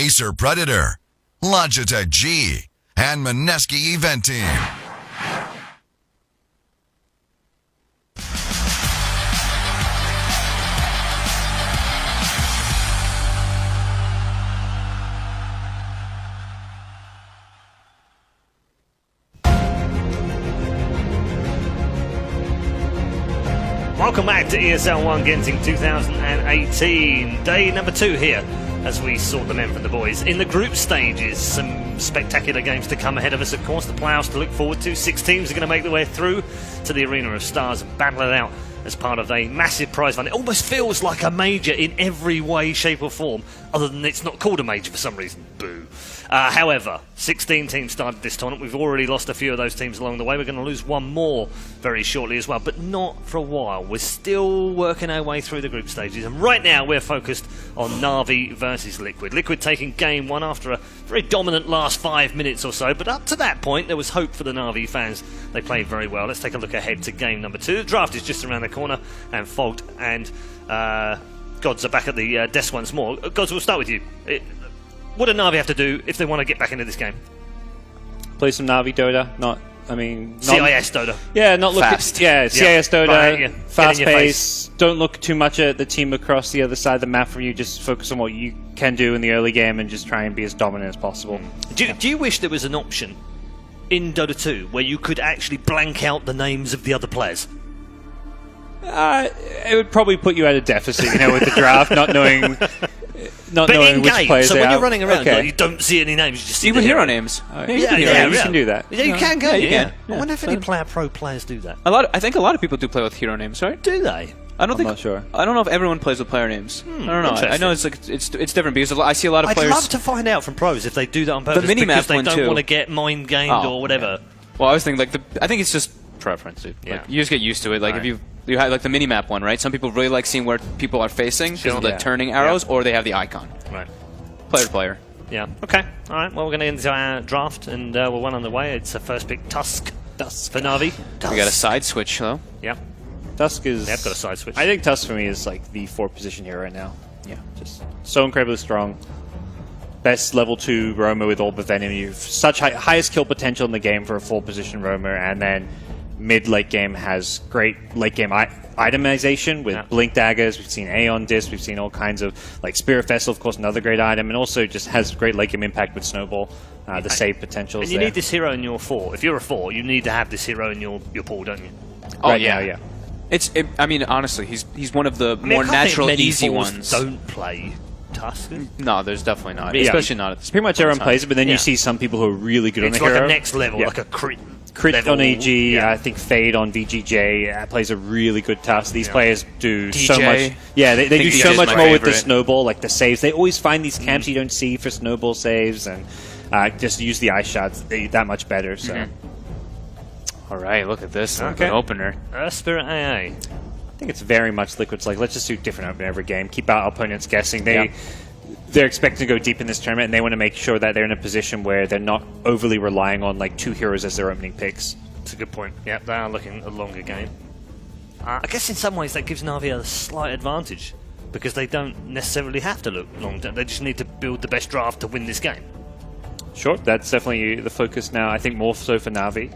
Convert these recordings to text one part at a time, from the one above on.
Acer Predator, Logitech G, and Mineski Event Team. Welcome back to ESL One Genting 2018. Day number 2 here as we sort the men from the boys. In the group stages, some spectacular games to come ahead of us, of course. The playoffs to look forward to. 6 teams are going to make their way through to the Arena of Stars and battle it out as part of a massive prize fund. It almost feels like a major in every way, shape or form, other than it's not called a major for some reason. Boo. However, 16 teams started this tournament. We've already lost a few of those teams along the way. We're going to lose one more very shortly as well, but not for a while. We're still working our way through the group stages, and right now we're focused on Na'Vi versus Liquid. Liquid taking game 1 after a very dominant last 5 minutes or so, but up to that point there was hope for the Na'Vi fans. They played very well. Let's take a look ahead to game number 2. The draft is just around the corner, and Fogged and Gods are back at the desk once more. Gods, we'll start with you. What do Na'Vi have to do if they want to get back into this game? Play some Na'Vi Dota, CIS Dota. Yeah, not look fast. CIS Dota, right, fast pace. Don't look too much at the team across the other side of the map from you. Just focus on what you can do in the early game and just try and be as dominant as possible. Do you wish there was an option in Dota 2 where you could actually blank out the names of the other players? It would probably put you at a deficit, with the draft, not knowing which players. So they when are. you're running around, Okay. you don't see any names. You just see Even hero names. You can do that. Yeah, you can go. you can. I wonder if any pro players do that. I think a lot of people do play with hero names, right? Do they? I'm not sure. I don't know if everyone plays with player names. I don't know. I know it's different because I see a lot of I'd players. love to find out from pros if they do that on purpose minimap because they one don't too. want to get mind gamed or whatever. Well, I was thinking I think it's just preference, dude. Yeah. You just get used to it. Like Right. if you have like the minimap one, right? Some people really like seeing where people are facing because of the turning arrows, or they have the icon. Right. Player to player. Yeah. Okay. All right. Well, we're going to get into our draft, and we're one on the way. It's a first pick, Tusk for Na'Vi. We got a side switch though. Yeah. Tusk is. They've got a side switch. I think Tusk for me is like the 4th position here right now. Yeah. Just so incredibly strong. Best level 2 roamer with all but Venom. You've such highest kill potential in the game for a 4 position roamer, and then mid-late game has great late game itemization with blink daggers. We've seen Aeon Disc. We've seen all kinds of Spirit Vessel, of course, another great item, and also just has great late game impact with Snowball. The save potential. And you need this hero in your 4. If you're a 4, you need to have this hero in your pool, don't you? Oh right yeah, now, yeah. I mean, honestly, he's one of the I more can't natural, think many easy fours ones. Don't play Tusk. No, there's definitely not. Yeah. Especially not at this Pretty much everyone plays it, but then Yeah. you see some people who are really good It's on the like hero. a next level, Yeah. like a crit Crit on AG, Yeah. I think Fade on VGJ plays a really good Tusk. These Yeah. players do so DJ. much. Yeah, they do DJ so is much my more with the favorite. Snowball, like the saves. They always find these camps you don't see for Snowball saves, and just use the ice shots that much better. So, All right, look at this. Look at Okay. an opener. Spirit AA. I think it's very much Liquid's like, let's just do different opener every game. Keep our opponents guessing. Yeah. They're expecting to go deep in this tournament, and they want to make sure that they're in a position where they're not overly relying on 2 heroes as their opening picks. That's a good point. Yeah, they are looking at a longer game. I guess in some ways that gives Na'Vi a slight advantage because they don't necessarily have to look long term. They just need to build the best draft to win this game. Sure, that's definitely the focus now. I think more so for Na'Vi.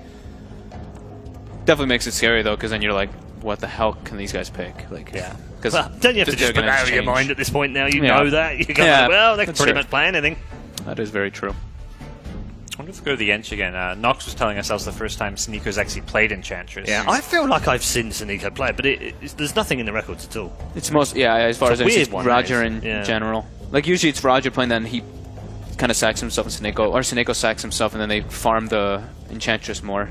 Definitely makes it scary though, because then you're like, what the hell can these guys pick? Yeah. Because Well, don't you have to just put that out of your mind at this point now? You know that. You go, well, they can pretty much play anything. That is very true. I wonder if we go to the Ench again. Nox was telling us that was the first time Sneako's actually played Enchantress. Yeah, I feel like I've seen Sneeko play, but there's nothing in the records at all. It's most as far It's as a it's weird one, Roger right? in general. Like usually it's Roger playing, then he kind of sacks himself and Sneeko, or Sneeko sacks himself, and then they farm the Enchantress more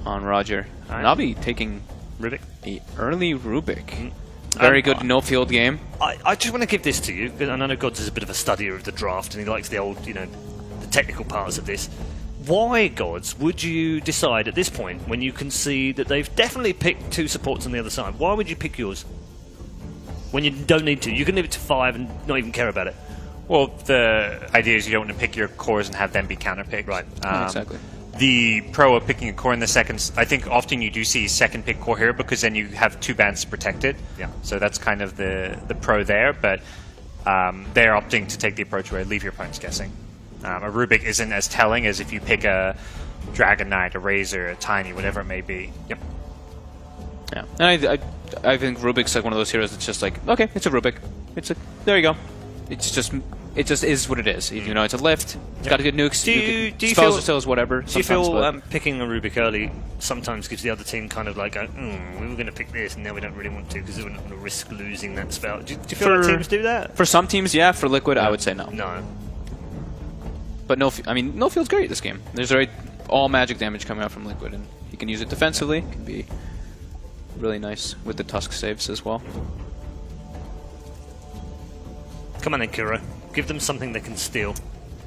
on Roger. Right. Na'Vi taking Rubik. a early Rubik. Very good no field game. I just want to give this to you, because I know Gods is a bit of a studier of the draft, and he likes the old, the technical parts of this. Why, Gods, would you decide at this point, when you can see that they've definitely picked 2 supports on the other side, why would you pick yours? When you don't need to. You can leave it to 5 and not even care about it. Well, the idea is you don't want to pick your cores and have them be counterpicked. Right. Exactly. The pro of picking a core in the second, I think often you do see second pick core here because then you have 2 bands protected. Yeah. So that's kind of the pro there. But they're opting to take the approach where leave your opponents guessing. A Rubik isn't as telling as if you pick a Dragon Knight, a Razor, a Tiny, whatever it may be. Yep. Yeah, and I think Rubik's like one of those heroes that's just like, okay, it's a Rubik. There you go. It just is what it is. You know, it's a lift. It's got a good nukes. Do you spells feel, or stills, whatever. Do you feel picking a Rubik early sometimes gives the other team kind of like, we were going to pick this, and now we don't really want to because we're not going to risk losing that spell. Do you feel like teams do that? For some teams, yeah. For Liquid, I would say no. No. But no field's great this game. There's all magic damage coming out from Liquid, and you can use it defensively. It can be really nice with the Tusk saves as well. Come on then, Kuro. Give them something they can steal.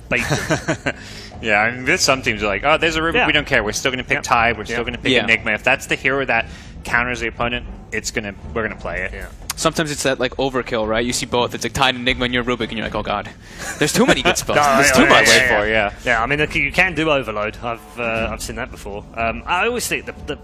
Bait them. Yeah, I mean, there's some teams are like, oh, there's a Rubik, we don't care. We're still going to pick Tide. We're still going to pick Enigma. If that's the hero that counters the opponent, we're gonna play it. Yeah. Sometimes it's that like overkill, right? You see both. It's like Tide, Enigma, and you're Rubik, and you're like, oh god, there's too many good spells. There's too much. Yeah, I mean, you can do Overload. I've seen that before. I always think the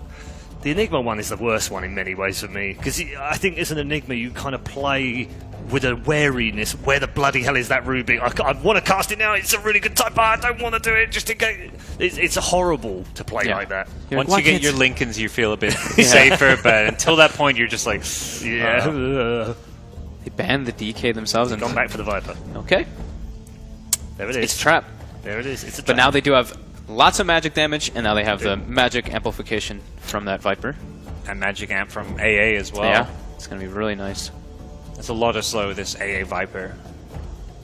Enigma one is the worst one in many ways for me, because I think as an Enigma you kind of play with a wariness. Where the bloody hell is that Rubik? I want to cast it now. It's a really good type, but I don't want to do it just in case. It's horrible to play like that. Once you get your Lincolns, you feel a bit safer, but until that point, you're just like, They banned the DK themselves and gone back for the Viper. Okay. There it is. It's a trap. There it is. It's a trap. But now they do have lots of magic damage, and now they have the magic amplification from that Viper. And magic amp from AA as well. Yeah, it's going to be really nice. There's a lot of slow with this AA Viper.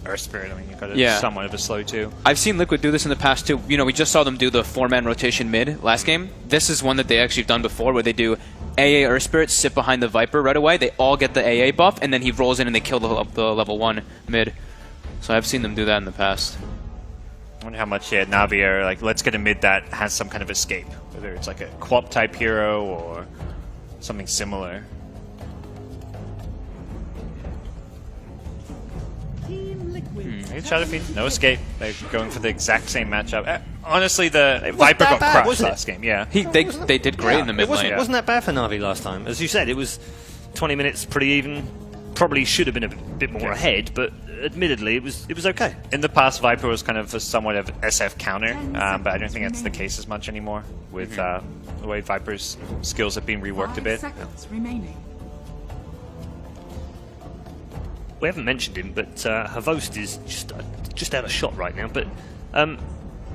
Earth Spirit, I mean, you've got somewhat of a slow too. I've seen Liquid do this in the past too. You know, we just saw them do the 4-man rotation mid last game. This is one that they actually have done before, where they do AA Earth Spirit, sit behind the Viper right away. They all get the AA buff, and then he rolls in and they kill the level 1 mid. So I've seen them do that in the past. I wonder how much Na'Vi are like, let's get a mid that has some kind of escape. Whether it's like a Quap type hero or something similar. No escape. They're going for the exact same matchup. Honestly, the Viper got crushed last game. Yeah, they did great in the mid lane. It wasn't that bad for Na'Vi last time. As you said, it was 20 minutes, pretty even. Probably should have been a bit more ahead, but admittedly, it was okay. In the past, Viper was kind of a somewhat of SF counter, but I don't think that's the case as much anymore with the way Viper's skills have been reworked a bit. We haven't mentioned him, but Havost is just out of shot right now. But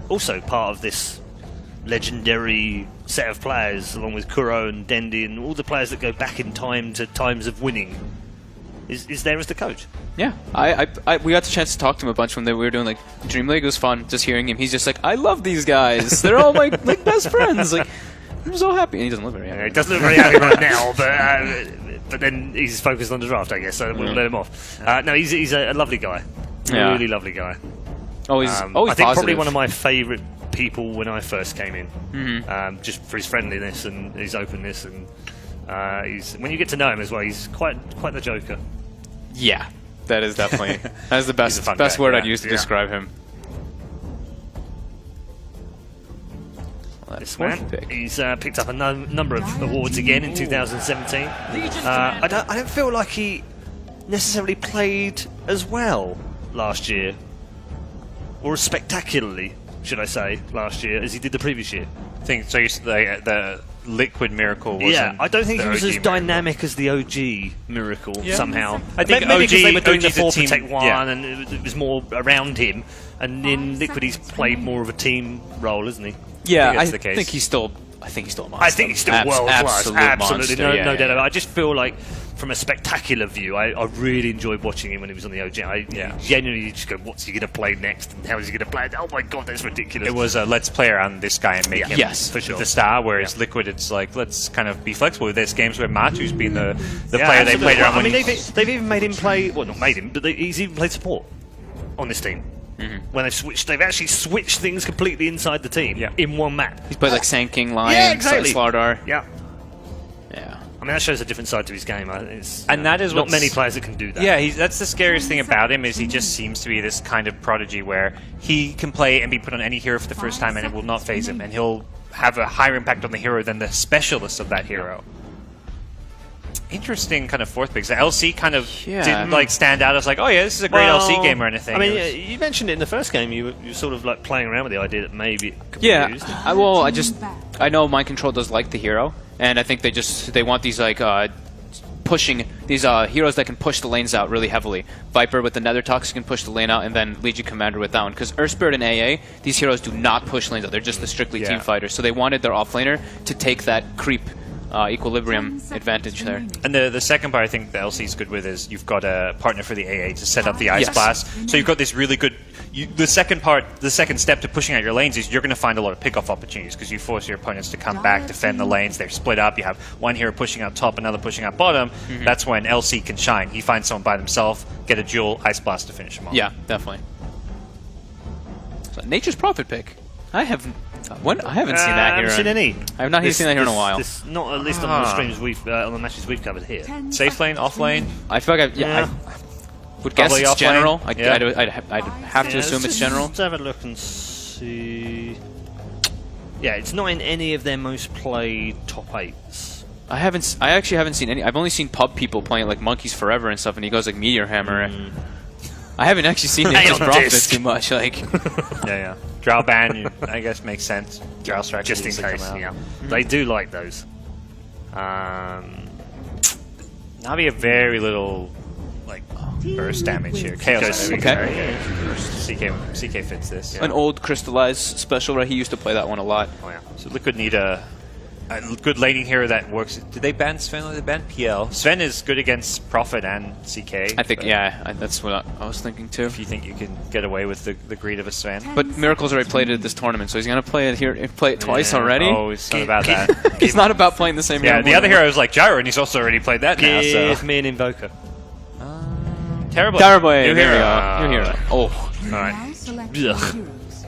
also part of this legendary set of players, along with Kuro and Dendi and all the players that go back in time to times of winning, is there as the coach. Yeah, we got the chance to talk to him a bunch when we were doing like Dream League. It was fun just hearing him. He's just like, I love these guys. They're all my like best friends. Like, I'm so happy. And he doesn't look very happy. He doesn't look very happy right now, but then he's focused on the draft, I guess, so we'll let him off. No, he's a lovely guy. Really lovely guy. Always I think positive. probably one of my favourite people when I first came in, just for his friendliness and his openness, and when you get to know him as well, he's quite the joker. Yeah, that is definitely that's the best word I'd use to describe him. This man, he's picked up a number of awards again in 2017. I don't feel like he necessarily played as well last year, or as spectacularly, should I say, last year as he did the previous year. I think so. The Liquid Miracle wasn't. Yeah, I don't think he was as dynamic as the OG Miracle somehow. I think maybe because they were doing the OG's 4 a team, protect 1 and it was more around him, and in Liquid he's played more of a team role, isn't he? Yeah, I think he's still a monster. I think he's still world class. Absolutely, no doubt about it. I just feel like, from a spectacular view, I really enjoyed watching him when he was on the OG. I genuinely just go, what's he going to play next, and how is he going to play it? Oh my god, that's ridiculous. It was let's play around this guy and make him for sure. the star, whereas Liquid, it's like, let's kind of be flexible with this. Games where Matu's been the player they played around. I mean, they've even made him play, well, not made him, but he's even played support on this team. When they've actually switched things completely inside the team in one map. He's played like Sand King, Lion, Slardar. Yeah. I mean, that shows a different side to his game. And that is not many players that can do that. Yeah, that's the scariest thing about him, is he just seems to be this kind of prodigy where he can play and be put on any hero for the first time and it will not phase him, and he'll have a higher impact on the hero than the specialist of that hero. interesting kind of fourth pick. So LC kind of Yeah. didn't like stand out as like, oh yeah, this is a great LC game or anything. I mean, It was- you mentioned it in the first game. You were sort of like playing around with the idea that maybe it could be Yeah, used. I know Mind Control does like the hero, and I think they want these like pushing these heroes that can push the lanes out really heavily. Viper with the Nether Toxic can push the lane out, and then Legion Commander with that one. Because Earth Spirit and AA, these heroes do not push lanes out. They're just the strictly team fighters. So they wanted their offlaner to take that creep equilibrium advantage there. And the second part I think the LC is good with is you've got a partner for the AA to set up the Ice Blast. So you've got this really good... the second step to pushing out your lanes is you're going to find a lot of pick-off opportunities because you force your opponents to come back, defend the lanes, they're split up, you have one hero pushing out top, another pushing out bottom. That's when LC can shine. He finds someone by themselves, get a dual Ice Blast to finish him off. Yeah, definitely. So, Nature's Prophet pick. I haven't seen that I hero. haven't seen any. I have not seen that hero in a while. Not at least on the streams on the matches we've covered here. Safe lane, off lane. I feel like I would guess Probably it's offlane. general. I'd Yeah. have to assume it's general. Let's have a look and see. Yeah, it's not in any of their most played top 8s. I actually haven't seen any. I've only seen pub people playing like Monkeys Forever and stuff, and he goes like Meteor Hammer. I haven't actually seen Nature's on Prophet disc. too much. Like, Yeah. Drow ban, I guess, makes sense. Drow strike Just in case, yeah. They do like those. Navi have very little like burst damage here. Chaos Okay. damage. CK fits this. an old crystallized special, right? He used to play that one a lot. Oh, yeah. So Liquid need a good laning hero that works. Did they ban Sven or did they ban PL? Sven is good against Prophet and CK. I think, but yeah, that's what I was thinking too. If you think you can get away with the greed of a Sven. But Miracle's already played it at this tournament, so he's gonna play it here. Play it twice already. Oh, it's not about that. It's not about playing the same. Yeah, hero the more other than hero is like Gyro, and he's also already played that now. Give So me an Invoker. terrible. Terrible. New There we hero. go. New hero. Oh, Alright.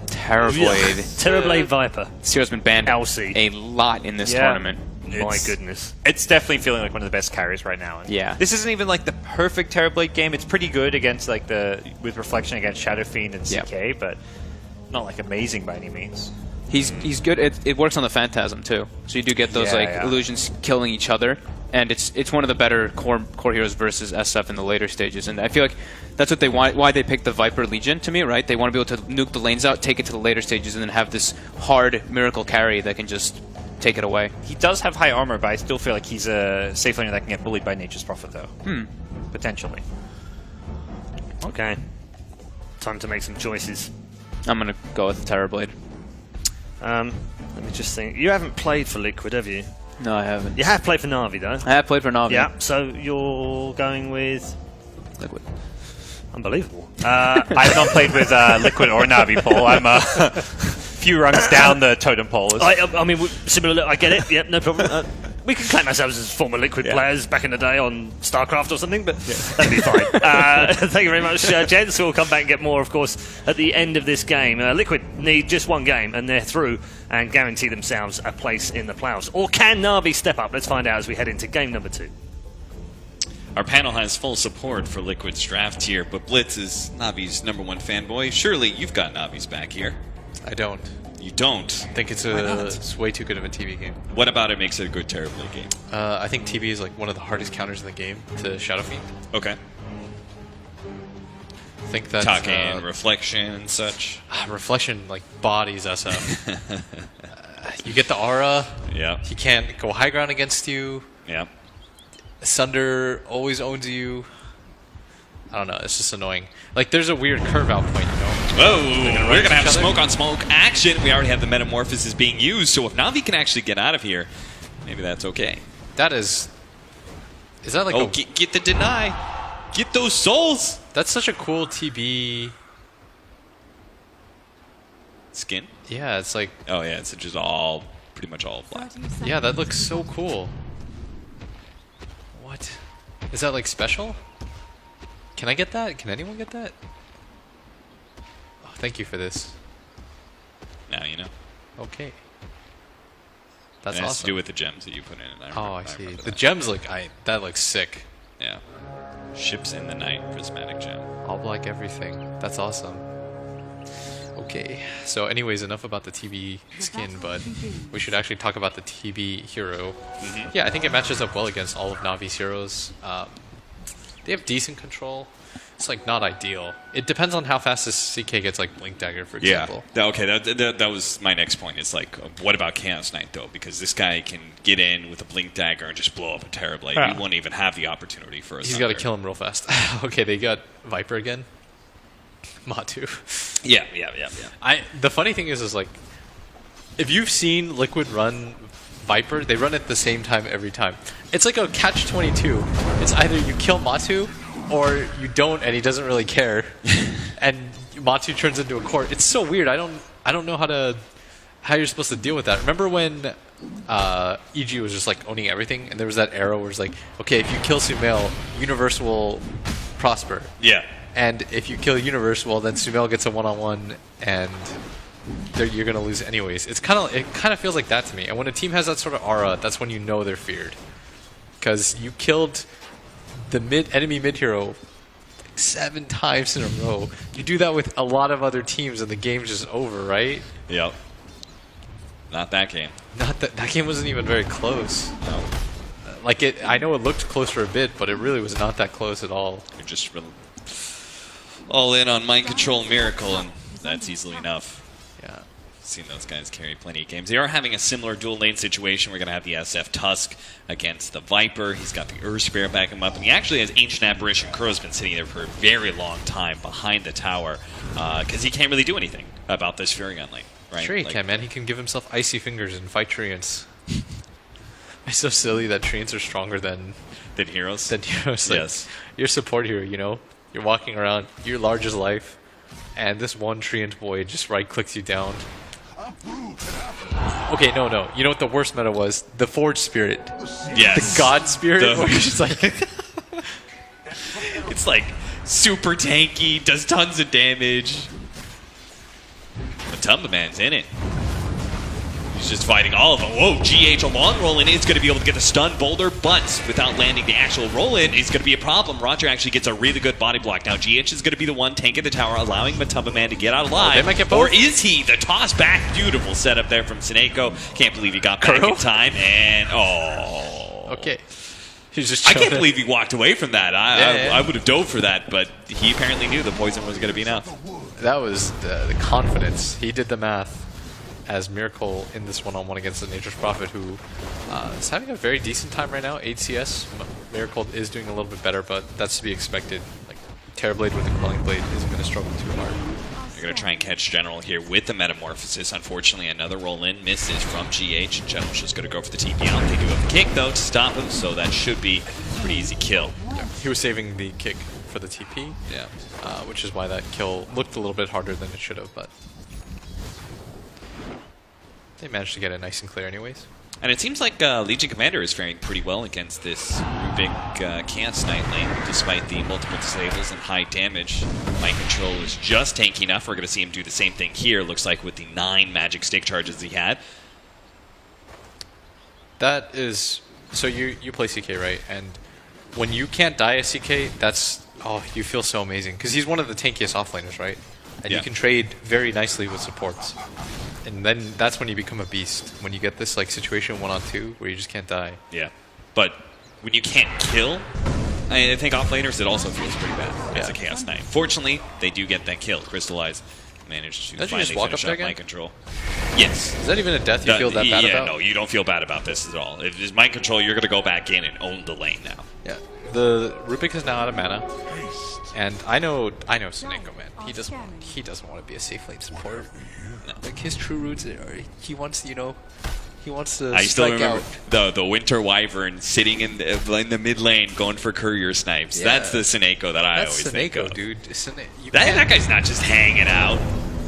terrible. Terrible Viper. This hero's been banned LC. a lot in this Yeah. tournament. My It's- goodness. It's definitely feeling like one of the best carries right now. And Yeah. This isn't even like the perfect Terrorblade game. It's pretty good against like with Reflection against Shadow Fiend and CK, but not like amazing by any means. He's good. It works on the Phantasm too, so you do get those Yeah. illusions killing each other, and it's one of the better core heroes versus SF in the later stages. And I feel like that's what they want. Why they picked the Viper Legion to me, right? They want to be able to nuke the lanes out, take it to the later stages, and then have this hard miracle carry that can just take it away. He does have high armor, but I still feel like he's a safe laner that can get bullied by Nature's Prophet, though. Potentially. Okay. Time to make some choices. I'm gonna go with the Terrorblade. Let me just think. You haven't played for Liquid, have you? No, I haven't. You have played for Na'Vi, though. I have played for Navi. Yeah, so you're going with... Liquid. Unbelievable. I have not played with Liquid or Navi, Paul. I'm a few rungs down the totem pole. I mean, similar. I get it. Yep, no problem. We can claim ourselves as former Liquid players back in the day on StarCraft or something, but that'd be fine. Thank you very much, gents. We'll come back and get more, of course, at the end of this game. Liquid need just one game, and they're through and guarantee themselves a place in the playoffs. Or can Na'Vi step up? Let's find out as we head into game number 2. Our panel has full support for Liquid's draft here, but Blitz is Navi's #1 fanboy. Surely you've got Navi's back here. I don't. You don't. I think it's way too good of a TV game. What about it makes it a good Terrorblade game? I think TV is like one of the hardest counters in the game to Shadow Fiend. Okay. I think that's Talking reflection and such. Reflection like bodies SF. You get the aura. Yeah. He can't go high ground against you. Yeah. Sunder always owns you. I don't know. It's just annoying. Like there's a weird curve out point, you know. Whoa, we're gonna have each other? smoke on smoke action. We already have the Metamorphosis being used, so if Navi can actually get out of here, maybe that's okay. That is that like Oh, a, get the deny. Get those souls. that's such a cool TB. Skin? Yeah, it's like Oh yeah, it's just pretty much all black. yeah, that looks so cool. What? Is that like special? Can I get that? Can anyone get that? Oh, thank you for this. Now you know. Okay. That's It has awesome. to do with the gems that you put in it. Oh, I see. remember The that. gems look that looks sick. Yeah. Ships in the night, prismatic gem. All black everything. That's awesome. Okay, so anyways, enough about the TB skin, but we should actually talk about the TB hero. Yeah, I think it matches up well against all of Navi's heroes. They have decent control. It's like not ideal. It depends on how fast this CK gets like Blink Dagger, for example. Yeah. Okay, that was my next point. It's like, what about Chaos Knight though? Because this guy can get in with a Blink Dagger and just blow up a Terrorblade. Yeah. You won't even have the opportunity for a He's got to Thunder. kill him real fast. Okay, they got Viper again. Matu. Yeah. The funny thing is like, if you've seen Liquid run Viper, they run at the same time every time. It's like a catch-22. It's either you kill Matu or you don't, and he doesn't really care, and Matu turns into a court. It's so weird. I don't know how you're supposed to deal with that. Remember when EG was just like owning everything, and there was that arrow where it's like, okay, if you kill Sumail, Universe will prosper. Yeah. And if you kill Universe, well, then Sumail gets a one-on-one, and you're gonna lose anyways. It kind of feels like that to me. And when a team has that sort of aura, that's when you know they're feared, because you killed the enemy mid hero like 7 times in a row. You do that with a lot of other teams, and the game's just over, right? Yep. Not that game. Not that game wasn't even very close. No. Like I know it looked close for a bit, but it really was not that close at all. You're just really all in on Mind Control Miracle, and that's easily enough. Yeah. Seen those guys carry plenty of games. They are having a similar dual lane situation. We're going to have the SF Tusk against the Viper. He's got the Earth Spear backing him up, and he actually has Ancient Apparition. Kuro's been sitting there for a very long time behind the tower because he can't really do anything about this Fury Gun lane. Right? Sure he can, man. He can give himself icy fingers and fight Treants. It's so silly that Treants are stronger than heroes. Like, yes. You're a support hero, you know? You're walking around, you're large as life, and this one Treant boy just right-clicks you down. Okay, no. You know what the worst meta was? The Forge Spirit. Yes. The God Spirit, where you're just like... It's like super tanky, does tons of damage. Matumba Man's in it. He's just fighting all of them. Whoa, GH, a long roll-in is going to be able to get the stun boulder, but without landing the actual roll-in, it's going to be a problem. Roger actually gets a really good body block. Now, GH is going to be the one tanking the tower, allowing Matumba Man to get out alive. They might get both. Or is he? The toss back. Beautiful setup there from Sineko. Can't believe he got back Kuro? in time. And, oh. Okay. He's just I can't chilling. believe he walked away from that. Yeah. I would have dove for that, but he apparently knew the poison was going to be enough. That was the confidence. He did the math as Miracle in this one-on-one against the Nature's Prophet, who is having a very decent time right now. 8 CS. Miracle is doing a little bit better, but that's to be expected. Like, Terrorblade with the Quelling Blade isn't going to struggle too hard. They're going to try and catch General here with the Metamorphosis. Unfortunately, another roll-in misses from GH. General's just going to go for the TP out. They do have the kick, though, to stop him, so that should be a pretty easy kill. Yeah. He was saving the kick for the TP, Yeah. which is why that kill looked a little bit harder than it should have, but they managed to get it nice and clear anyways. And it seems like Legion Commander is faring pretty well against this Rubik Chaos Knight lane, despite the multiple disables and high damage. Mind Control is just tanky enough. We're going to see him do the same thing here, looks like, with the 9 magic stick charges he had. That is... So you play CK, right? And when you can't die a CK, that's... Oh, you feel so amazing. Because he's one of the tankiest offlaners, right? And you can trade very nicely with supports. And then that's when you become a beast. When you get this like situation 1-on-2 where you just can't die. Yeah. But when you can't kill, I think offlaners, it also feels pretty bad as a Chaos Knight. Fortunately, they do get that kill. Crystallize managed to Don't you finally just walk finish up there up again? Mind Control. Yes. Is that even a death you feel that bad about? No, you don't feel bad about this at all. If it's Mind Control, you're going to go back in and own the lane now. Yeah. The Rubik is now out of mana. And I know Sineko, man. He doesn't want to be a safe lane support. No. Like his true roots are he wants to I still strike remember out. the Winter Wyvern sitting in the mid lane going for courier snipes. Yeah. That's the Sineko that I That's always think Sineko, of. dude. That guy's not just hanging out,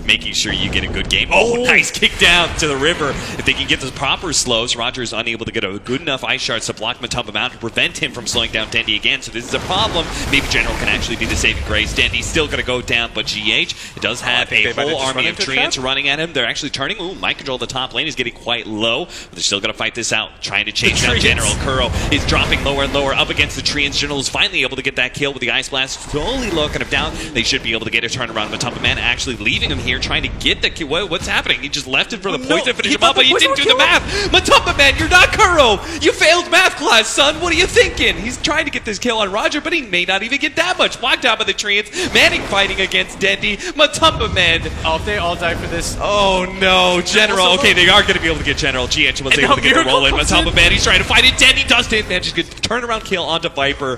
making sure you get a good game. Oh, nice kick down to the river. If they can get the proper slows, Roger is unable to get a good enough ice shards to block Matumba Mount to prevent him from slowing down Dendy again. So this is a problem. Maybe General can actually be the saving grace. Dendy's still going to go down, but GH does have a whole army of treants running at him. They're actually turning. Ooh, Mind Control the top lane is getting quite low, but they're still going to fight this out, trying to chase down General. Kuro is dropping lower and lower up against the treants. General is finally able to get that kill with the Ice Blast, slowly locking him down. They should be able to get a turnaround. Matumba Man actually leaving him here. trying to get the kill. What's happening? He just left it for the poison to finish he him off, but he didn't do the math. Matumba Man, you're not Kuro. You failed math class, son. What are you thinking? He's trying to get this kill on Roger, but he may not even get that much. Blocked out by the treants. Manning fighting against Dendy. Matumba Man. Oh, if they all die for this. Oh no, General. Okay, they are going to be able to get General. GH was able to get the roll in. Matumba Man, he's trying to fight it. Dendy does it. Man, just good turnaround kill onto Viper.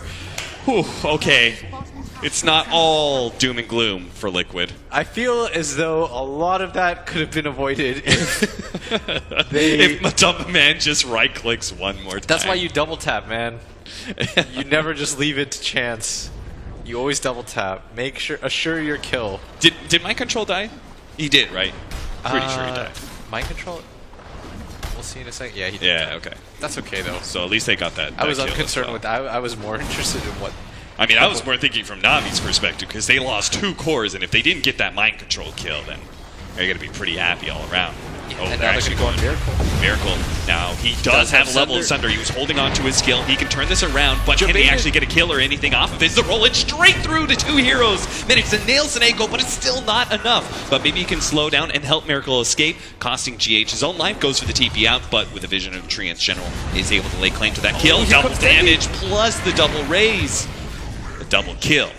Whew, okay. It's not all doom and gloom for Liquid. I feel as though a lot of that could have been avoided if if Matumba Man just right-clicks one more time. That's why you double tap, man. You never just leave it to chance. You always double tap. Assure your kill. Did Mind Control die? He did, right? Pretty sure he died. Mind Control? We'll see in a second. Yeah, he did. Yeah, die. okay. That's okay, though. So at least they got that. I was kill as unconcerned well. with that. I was more interested in what... I mean, I was more thinking from Navi's perspective, because they lost 2 cores, and if they didn't get that Mind Control kill, then they're going to be pretty happy all around. Oh, and they're now actually they're going Miracle. Miracle. Now, he does have a level of Sunder. He was holding on to his skill. He can turn this around, but can he actually get a kill or anything off of this? The roll it straight through to 2 heroes. Managed to nail Seneko, but it's still not enough. But maybe he can slow down and help Miracle escape, costing GH his own life. Goes for the TP out, but with the vision of Treant's General, is able to lay claim to that kill. Double damage plus the double raise. A double kill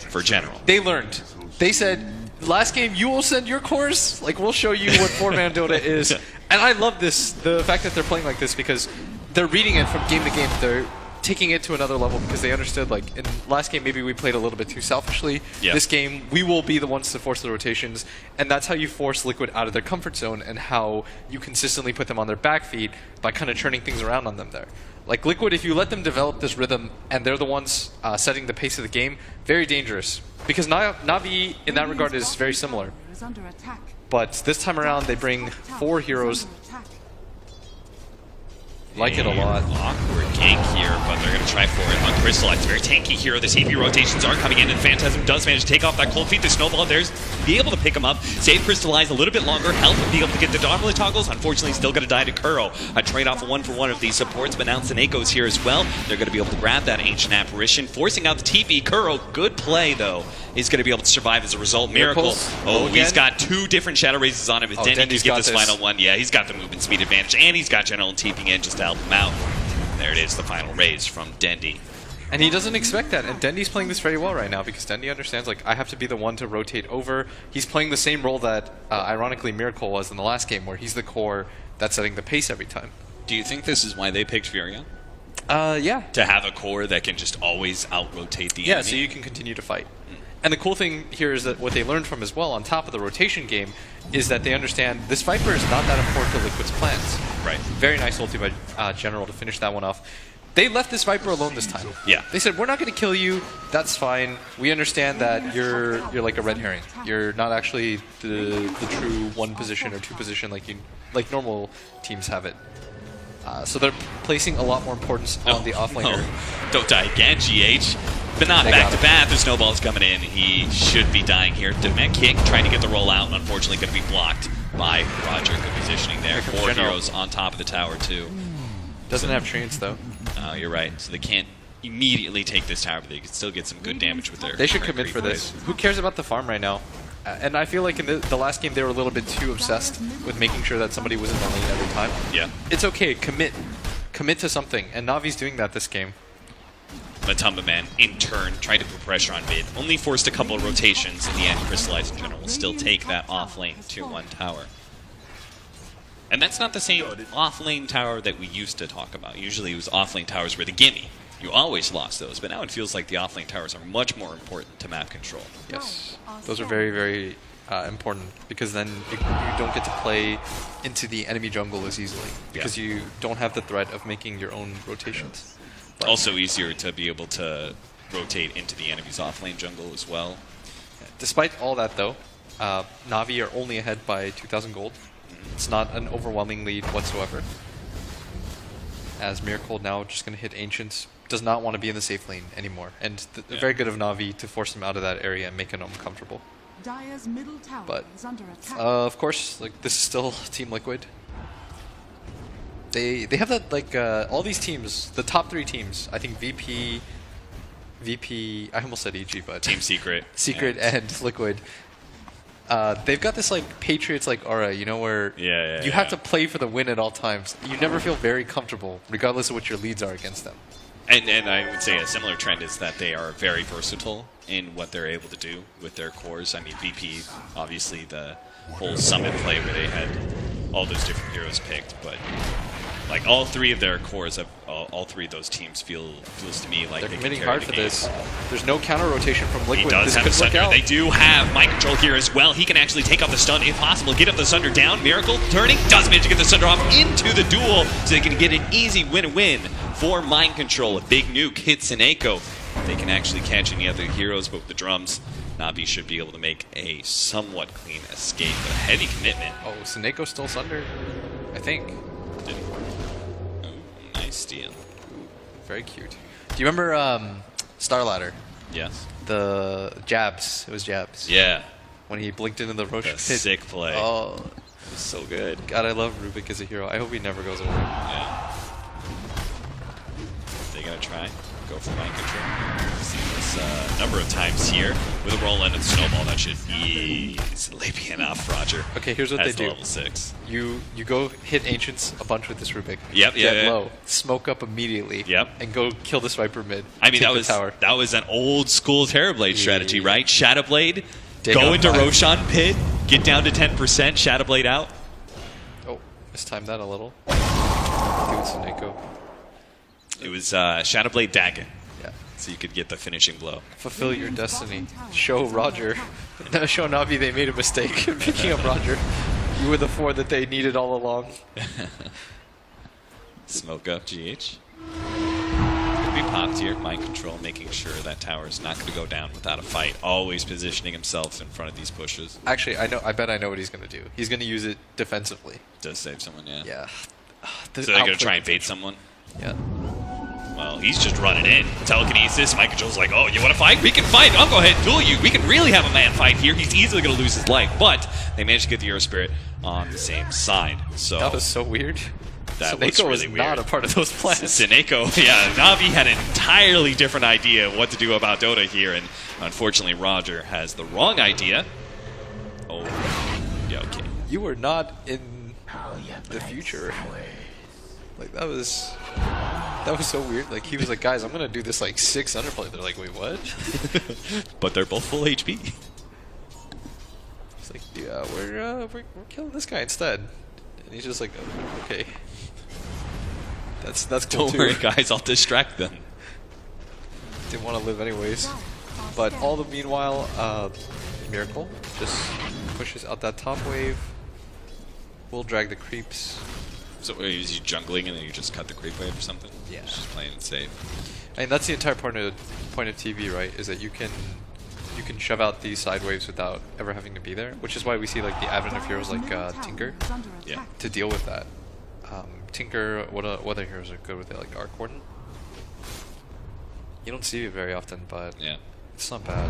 for General. They learned. They said, last game, you will send your cores. Like, we'll show you what 4-man Dota is. And I love this, the fact that they're playing like this, because they're reading it from game to game. They're taking it to another level because they understood, like, in last game, maybe we played a little bit too selfishly. Yeah. This game, we will be the ones to force the rotations. And that's how you force Liquid out of their comfort zone and how you consistently put them on their back feet by kind of turning things around on them there. Like Liquid, if you let them develop this rhythm and they're the ones setting the pace of the game, very dangerous. Because Navi, in that regard, is very similar. But this time around, they bring 4 heroes. Like it a lot. Awkward gank here, but they're going to try for it on Crystal. It's a very tanky hero. The CP rotations are coming in, and Phantasm does manage to take off that cold feet. The Snowball there's be able to pick him up, save Crystallize a little bit longer, help him be able to get the Dawnblade toggles. Unfortunately, still going to die to Kuro. A trade-off 1-for-1 of these supports, but now Seneko's here as well. They're going to be able to grab that Ancient Apparition, forcing out the TP. Kuro, good play though. He's going to be able to survive as a result. Miracle. Oh, he's got 2 different Shadow Raises on him. If Denny can get this final one, yeah, he's got the movement speed advantage, and he's got General TPing in just to help him out. There it is, the final raise from Dendy. And he doesn't expect that, and Dendy's playing this very well right now because Dendy understands, like, I have to be the one to rotate over. He's playing the same role that, ironically, Miracle was in the last game, where he's the core that's setting the pace every time. Do you think this is why they picked Furion? Yeah. To have a core that can just always out-rotate the enemy? Yeah, so you can continue to fight. And the cool thing here is that what they learned from as well, on top of the rotation game, is that they understand this Viper is not that important to Liquid's plans. Right. Very nice ulti by General to finish that one off. They left this Viper alone this time. Yeah. They said, we're not going to kill you. That's fine. We understand that you're like a red herring. You're not actually the true 1 position or 2 position like normal teams have it. So they're placing a lot more importance on the offlaner. No. Don't die again, GH. But not back to back. The Snowball's coming in. He should be dying here. Demand kick, trying to get the roll out. Unfortunately, going to be blocked by Roger. Good positioning there. 4 heroes on top of the tower, too. Doesn't have trains, though. Oh, you're right. So they can't immediately take this tower, but they can still get some good damage with their... They should commit for this. Who cares about the farm right now? And I feel like in the last game, they were a little bit too obsessed with making sure that somebody was in the lane every time. Yeah. It's okay. Commit. Commit to something. And Navi's doing that this game. Matumba Man, in turn, tried to put pressure on mid. Only forced a couple of rotations. In the end, Crystallize in general will still take that off-lane 2-1 tower. And that's not the same off-lane tower that we used to talk about. Usually it was off-lane towers were the gimme. You always lost those, but now it feels like the off-lane towers are much more important to map control. Yes. Those are very, very important, because then you don't get to play into the enemy jungle as easily, because you don't have the threat of making your own rotations. But also easier to be able to rotate into the enemy's off-lane jungle as well. Despite all that, though, Na'Vi are only ahead by 2,000 gold. It's not an overwhelming lead whatsoever. As Miracle now just going to hit Ancients, does not want to be in the safe lane anymore. And very good of Na'Vi to force him out of that area and make him uncomfortable. But, of course, like, this is still Team Liquid. They have that, like, all these teams, the top 3 teams, I think VP, I almost said EG, but... Team Secret. Secret and Liquid. they've got this like Patriots like aura, you know, where you have to play for the win at all times. You never feel very comfortable, regardless of what your leads are against them. And I would say a similar trend is that they are very versatile in what they're able to do with their cores. I mean, VP, obviously the whole Summit play where they had all those different heroes picked, but like all three of their cores, all three of those teams feels to me like they're they committing can hard carry for the game. this. There's no counter rotation from Liquid. He does this have a could work Sunder. out. They do have mind control here as well. He can actually take off the stun if possible. Get up the Sunder down. Miracle turning. Does manage to get the Sunder off into the duel so they can get an easy win-win for mind control. A big nuke hits Sineko. They can actually catch any other heroes, but with the drums, Navi should be able to make a somewhat clean escape. But a heavy commitment. Oh, Sineko still Sunder, I think. Nice steal. Very cute. Do you remember Star Ladder? Yes. The jabs. It was jabs. Yeah. When he blinked into the Roche The pit. sick play. Oh, It was so good. God, I love Rubik as a hero. I hope he never goes away. Yeah. They gonna try. Go for mind control. We've seen this number of times here with a roll in and snowball. That should easily be enough, Roger. Okay, here's what That's they do. level 6. You go hit Ancients a bunch with this Rubik. Yep, Get yeah. low, smoke up immediately. Yep. And go kill this Viper mid. I mean, take that the was tower. an old school Terrorblade strategy, right? Shadowblade, Dig go up into 5. Roshan pit, get down to 10%, Shadowblade out. Oh, mistimed that a little. Do it, Sineko. It was Shadowblade Dagon, Yeah. so you could get the finishing blow. Fulfill your destiny. Show Roger. Show Navi they made a mistake picking up Roger. You were the 4 that they needed all along. Smoke up GH. Could be popped here. Mind control, making sure that tower is not going to go down without a fight. Always positioning himself in front of these pushes. Actually, I bet I know what he's going to do. He's going to use it defensively. Does save someone, yeah. Yeah. So they're going to try and bait someone? Yeah. Well, he's just running in. Telekinesis. Mind control's like, oh, you want to fight? We can fight. I'll go ahead and duel you. We can really have a man fight here. He's easily going to lose his life. But they managed to get the Euro Spirit on the same side. So That was so weird. that Sineko was really was weird. not a part of those plans. Sineko, yeah, Navi had an entirely different idea of what to do about Dota here, and unfortunately Roger has the wrong idea. Oh, yeah, okay. You were not in the future. Like that was so weird. Like he was like, guys, I'm gonna do this like 6 underplay. They're like, wait, what? But they're both full HP. It's like, yeah, we're killing this guy instead. And he's just like, oh, okay. That's cool Don't too. worry, guys, I'll distract them. Didn't want to live anyways. But all the meanwhile, Miracle just pushes out that top wave. We'll drag the creeps. So is he jungling and then you just cut the creep wave or something? Yeah. He's just playing it safe. I mean, that's the entire point of TV, right? Is that you can shove out these side waves without ever having to be there, which is why we see like the advent of heroes like Tinker Yeah. to deal with that. Tinker, what other heroes are good with it? Like Arc Warden. You don't see it very often, but Yeah. it's not bad.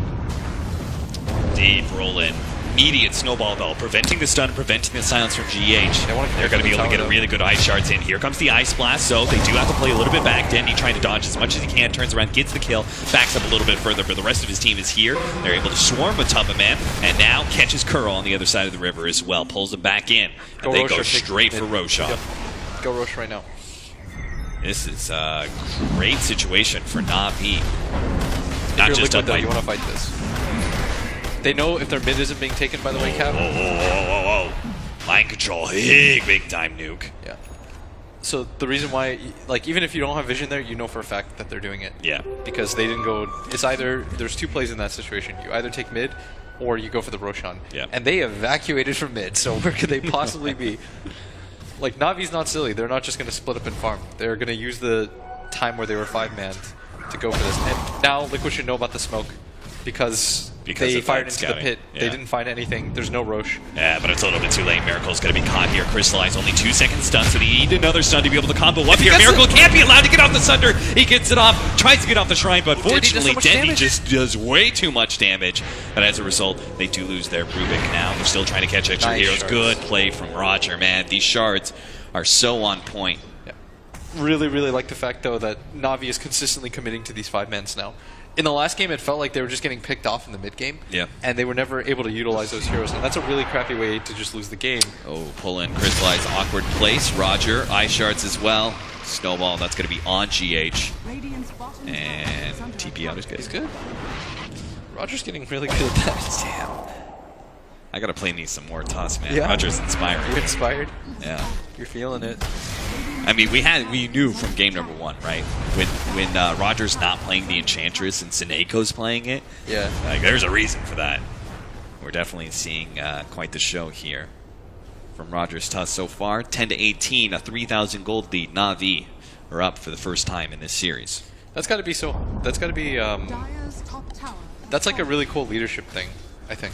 Deep roll in. Immediate snowball though, preventing the stun, preventing the silence from GH. They wanna They're going to be able to get a really good ice shards in. Here comes the ice blast, so they do have to play a little bit back. Denny trying to dodge as much as he can, turns around, gets the kill, backs up a little bit further, but the rest of his team is here. They're able to swarm with Tubba Man, and now catches Curl on the other side of the river as well, pulls him back in, and they go straight for Roshan. Yep. Go Roche right now. This is a great situation for Navi. If Not you're just Liquid, up though, by... you want to fight this. They know if their mid isn't being taken by the way, Cap. Whoa. Mind control, big time nuke. Yeah. So the reason why, like, even if you don't have vision there, you know for a fact that they're doing it. Yeah. Because they didn't go. It's either there's 2 plays in that situation. You either take mid, or you go for the Roshan. Yeah. And they evacuated from mid. So where could they possibly be? Like Navi's not silly. They're not just going to split up and farm. They're going to use the time where they were 5-man to go for this. And now Liquid should know about the smoke because they of fired that into scouting. the pit. Yeah. They didn't find anything. There's no Roche. Yeah, but it's a little bit too late. Miracle's going to be caught here. Crystallize only 2 second stun, so they need another stun to be able to combo up here. Miracle can't be allowed to get off the Sunder. He gets it off, tries to get off the Shrine, but fortunately, Denny just does way too much damage. And as a result, they do lose their Rubik now. They're still trying to catch extra Nice heroes. shards. Good play from Roger, man. These shards are so on point. Yeah. Really like the fact, though, that Navi is consistently committing to these 5-mans now. in the last game, it felt like they were just getting picked off in the mid game. Yeah. And they were never able to utilize those heroes. And that's a really crappy way to just lose the game. Oh, pull in, crystallize, awkward place. Roger, ice shards as well. Snowball, that's going to be on GH. And TP out is good. He's good. Roger's getting really good at that. Damn. I got to play me some more toss, man. Yeah. Roger's inspiring. You're inspired. Yeah. You're feeling it. I mean, we knew from game number 1, right? When Roger's not playing the Enchantress and Sineko's playing it. Yeah. Like, there's a reason for that. We're definitely seeing quite the show here from Roger's Tusk so far. 10-18, a 3,000 gold lead. Na'Vi are up for the first time in this series. That's got to be so. That's got to be. That's like a really cool leadership thing, I think.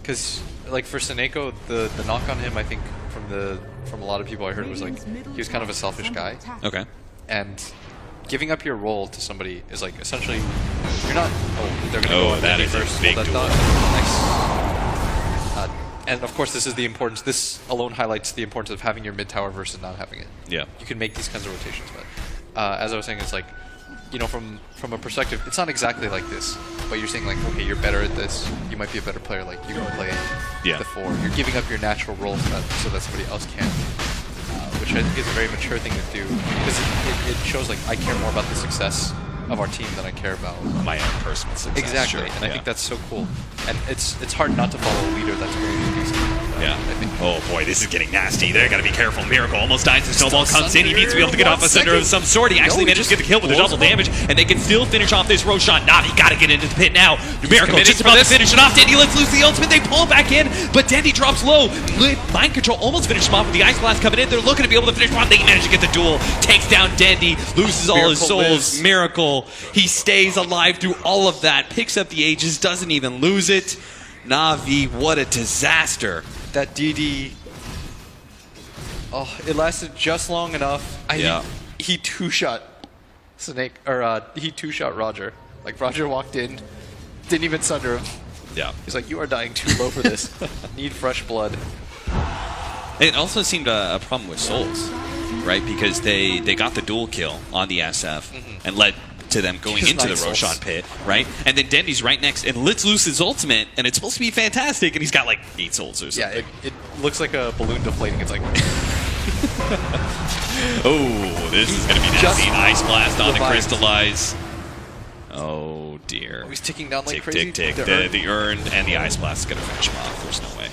Because like for Sineko, the knock on him, I think from a lot of people I heard was like he was kind of a selfish guy. Okay. And giving up your role to somebody is like essentially you're not. Oh, they're gonna Oh, go on that Dandy is a first. big Well, duel. Nice. And of course, this is the importance. This alone highlights the importance of having your mid tower versus not having it. Yeah. You can make these kinds of rotations, but as I was saying, it's like, you know, from a perspective, it's not exactly like this, but you're saying like, okay, you're better at this. You might be a better player. Like you can play the 4. You're giving up your natural role so that somebody else can, which I think is a very mature thing to do because it shows like I care more about the success of our team than I care about My own personal success. exactly. Sure. And I think that's so cool. And it's hard not to follow a leader that's very decent. Yeah. I think. Oh boy, this is getting nasty. They're gotta be careful. Miracle almost dies. The snowball comes in. He needs to be able to get off a Sunder of some sort. He actually manages to get the kill with the double damage, and they can still finish off this Roshan. Navi gotta get into the pit now. Miracle just about to finish it off. Dendy lets loose the ultimate. They pull it back in, but Dendy drops low. Mind control almost finished him off with the ice blast coming in. They're looking to be able to finish him off. They manage to get the duel. Takes down Dendy. Loses all his souls. Lives. Miracle. He stays alive through all of that. Picks up the Aegis. Doesn't even lose it. Na'Vi, what a disaster. That DD, oh, it lasted just long enough. He two-shot Snake, or he two-shot Roger. Like Roger walked in, didn't even sunder him. Yeah. He's like, you are dying too low for this. Need fresh blood. It also seemed a problem with Souls, right? Because they got the dual kill on the SF and led to them going Just into the 9 Roshan souls. pit, right? And then Dendy's right next and lets loose his ultimate, and it's supposed to be fantastic, and he's got like 8 souls or Yeah, something. it looks like a balloon deflating. It's like, Oh, this is going to be Just nasty. An ice blast on the revived. crystallize. Oh dear. he's ticking down like Tick, crazy. tick, tick. The The urn and the ice blast is going to finish him off. There's no way.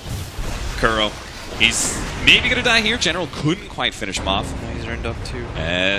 Kuro, he's maybe going to die here. General couldn't quite finish him off. He's earned up too.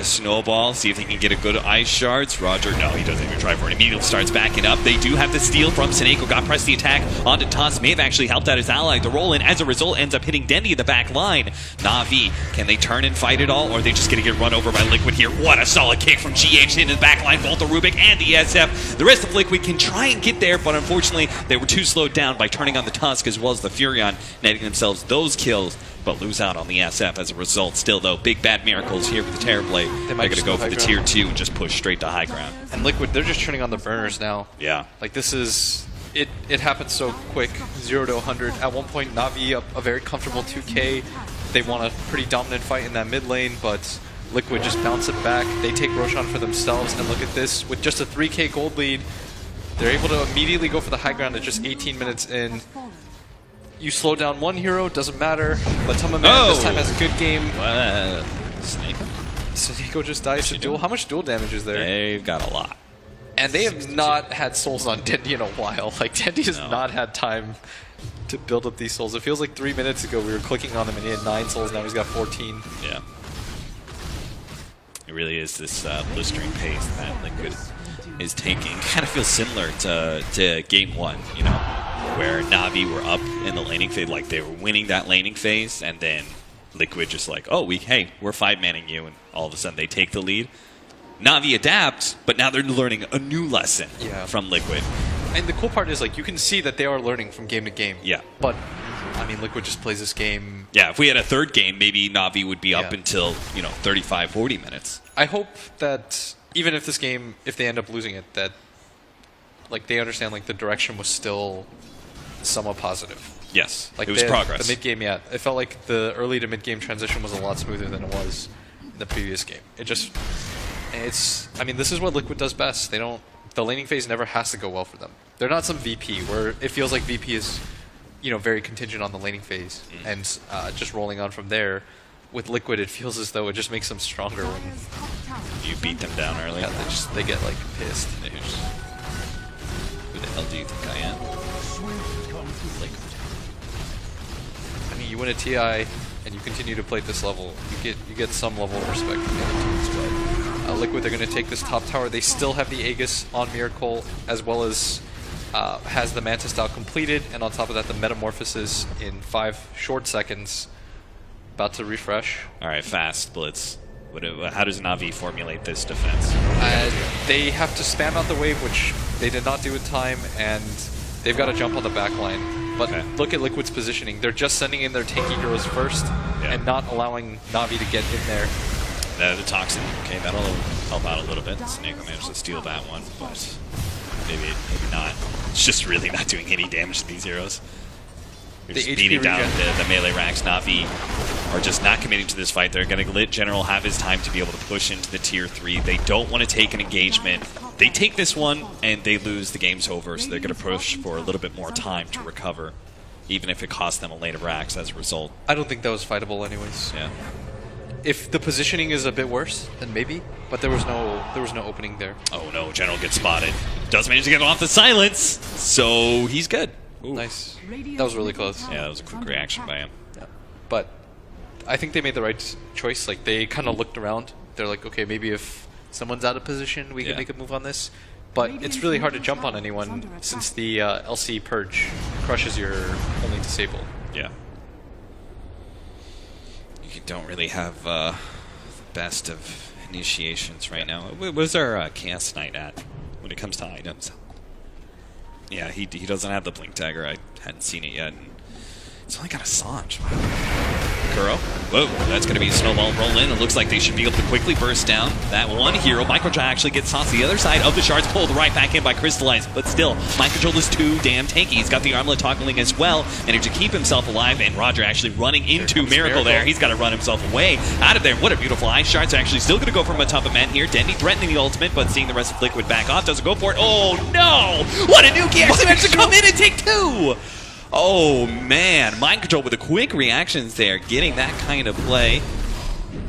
Snowball, see if he can get a good ice shards. Roger, no, he doesn't even try for it. Immediately starts backing up. They do have the steal from Sineko. Got pressed the attack onto Tusk. May have actually helped out his ally. The roll in, as a result, ends up hitting Dendy in the back line. Na'Vi, can they turn and fight it all, or are they just going to get run over by Liquid here? What a solid kick from GH into the back line. Both the Rubik and the SF. The rest of Liquid can try and get there, but unfortunately, they were too slowed down by turning on the Tusk as well as the Furion, netting themselves those kills, but lose out on the SF as a result. Still, though, big bad Miracles here with the Terrorblade. They're might going to just go go for high the ground. tier 2 and just push straight to high ground. And Liquid, they're just turning on the burners now. Yeah. Like this is it happens so quick, 0 to 100. At one point, Na'Vi up a very comfortable 2K. They won a pretty dominant fight in that mid lane, but Liquid just bounce it back. They take Roshan for themselves, and look at this. With just a 3K gold lead, they're able to immediately go for the high ground at just 18 minutes in. You slow down one hero, doesn't matter. But Tama Man this time has a good game. Snake. Sineko just dies to duel. How much duel damage is there? They've got a lot. And they have not had souls on Dendy in a while. Like, Dendy has not had time to build up these souls. It feels like 3 minutes ago we were clicking on him and he had 9 souls, now he's got 14. Yeah. It really is this blistering pace that Liquid is taking. Kind of feels similar to Game 1, you know, where Na'Vi were up in the laning phase, like they were winning that laning phase, and then Liquid just like, oh, hey, we're 5-manning you, and all of a sudden they take the lead. Na'Vi adapts, but now they're learning a new lesson from Liquid. And the cool part is, like, you can see that they are learning from game to game. Yeah. But, I mean, Liquid just plays this game. Yeah, if we had a third game, maybe Na'Vi would be up until, 35, 40 minutes. I hope that even if this game, if they end up losing it, that, like, they understand, like, the direction was still somewhat positive. Yes, Like it was progress. The mid-game, yeah. It felt like the early to mid-game transition was a lot smoother than it was in the previous game. I mean, this is what Liquid does best. They don't the laning phase never has to go well for them. They're not some VP where it feels like VP is, very contingent on the laning phase and just rolling on from there. With Liquid, it feels as though it just makes them stronger when You beat them down early. they get like pissed. Who the hell do you think I am? I mean, you win a TI and you continue to play at this level, you get some level of respect from the other teams. But Liquid, they're going to take this top tower. They still have the Aegis on Miracle, as well as has the Mantis style completed, and on top of that, the Metamorphosis in 5 short seconds. About to refresh. All right, fast Blitz. How does Na'Vi formulate this defense? They have to spam out the wave, which they did not do in time, and they've got to jump on the back line. But look at Liquid's positioning. They're just sending in their tanky heroes first and not allowing Na'Vi to get in there. The Toxin, okay, that'll help out a little bit. Snake will manage to steal that one, but maybe not. It's just really not doing any damage to these heroes. They're just beating down the melee ranks. Na'Vi are just not committing to this fight. They're going to let General have his time to be able to push into the tier 3. They don't want to take an engagement. They take this one and they lose, the game's over, so they're going to push for a little bit more time to recover, even if it costs them a lane of racks as a result. I don't think that was fightable anyways. Yeah. If the positioning is a bit worse, then maybe, but there was no opening there. Oh no, General gets spotted. Does manage to get off the silence, so he's good. Ooh. Nice. That was really close. Yeah, that was a quick reaction by him. Yeah. But I think they made the right choice. Like, they kind of looked around. They're like, okay, maybe if someone's out of position, we can make a move on this. But it's really hard to jump on anyone since the LC Purge crushes your only disable. Yeah. You don't really have the best of initiations right now. Where's our Chaos Knight at when it comes to items? Yeah, he doesn't have the Blink Dagger. I hadn't seen it yet. And it's only got a Sange. Kuro. Whoa, that's going to be a snowball roll in. It looks like they should be able to quickly burst down that one hero. Microcontrol actually gets tossed to the other side of the shards, pulled right back in by Crystallize. But still, Microcontrol is too damn tanky. He's got the armlet toggling as well, and to keep himself alive. And Roger actually running into Miracle there. He's got to run himself away out of there. What a beautiful Ice Shards. Actually still going to go from a top of men here. Dendy threatening the ultimate, but seeing the rest of Liquid back off, doesn't go for it. Oh no! What a nuke! He actually managed to come in and take 2! Oh man, Mind Control with the quick reactions there, getting that kind of play.